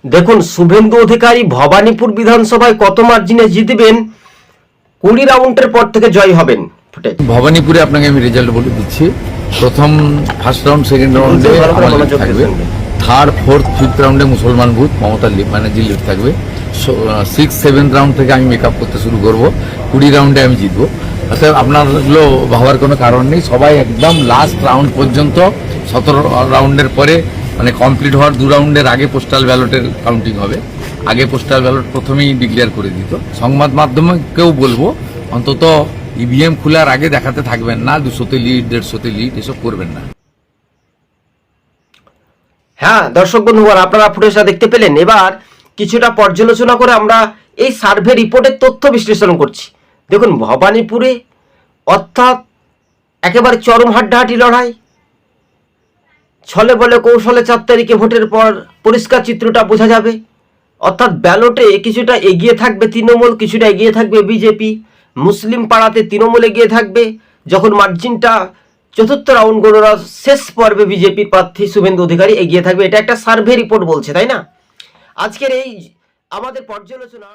দেখুন, শুভেন্দু অধিকারী ভবানীপুর বিধানসভায় কত মার্জিনে জিতবেন, 20 রাউন্ডের পর থেকে জয় হবেন। ফুটেজ ভবানীপুরে আপনাকে আমি রেজাল্ট বলে দিচ্ছি। প্রথম ফার্স্ট রাউন্ড, সেকেন্ড রাউন্ডে থাকবে, থার্ড, ফোর্থ, ফিফথ রাউন্ডে মুসলমান বুথ মমতা ব্যানার্জি লিড থাকবে। 6, 7 রাউন্ড থেকে আমি মেকআপ করতে শুরু করব, 20 রাউন্ডে আমি জিতবো। অর্থাৎ আপনারগুলো ভাবার কোনো কারণ নেই, সবাই একদম লাস্ট রাউন্ড পর্যন্ত 17 রাউন্ডের পরে মানে কমপ্লিট হওয়ার 2 রাউন্ডের আগে পোস্টাল ব্যালটের কাউন্টিং হবে। আগে পোস্টাল ব্যালট প্রথমেই ডিক্লেয়ার করে দিত। সংবাদ মাধ্যমকেও বলবো, অন্তত ইভিএম খোলার আগে দেখাতে থাকবেন না 200তে লিড, 150তে লিড, এসব করবেন না। হ্যাঁ দর্শক বন্ধুগণ, আপনারা ফুটেজটা দেখতে পেলেন। এবার কিছুটা পর্যালোচনা করে আমরা এই সার্ভে রিপোর্টের তথ্য বিশ্লেষণ করছি। দেখুন, ভবানীপুরে অর্থাৎ একেবারে চরম হাড্ডাহাড্ডি লড়াই, ছলে বলে কৌশলে 4 তারিখে ভোটের পর পরিষ্কার চিত্রটা বোঝা যাবে। অর্থাৎ ব্যালটে কিছুটা এগিয়ে থাকবে তৃণমূল, কিছুটা এগিয়ে থাকবে বিজেপি। মুসলিম পাড়াতে তৃণমূল এগিয়ে থাকবে, যখন মার্জিনটা চতুর্থ রাউন্ড গণনা শেষ পর্বে বিজেপির প্রার্থী শুভেন্দু অধিকারী এগিয়ে থাকবে। এটা একটা সার্ভে রিপোর্ট বলছে, তাই না? আজকের এই আমাদের পর্যালোচনা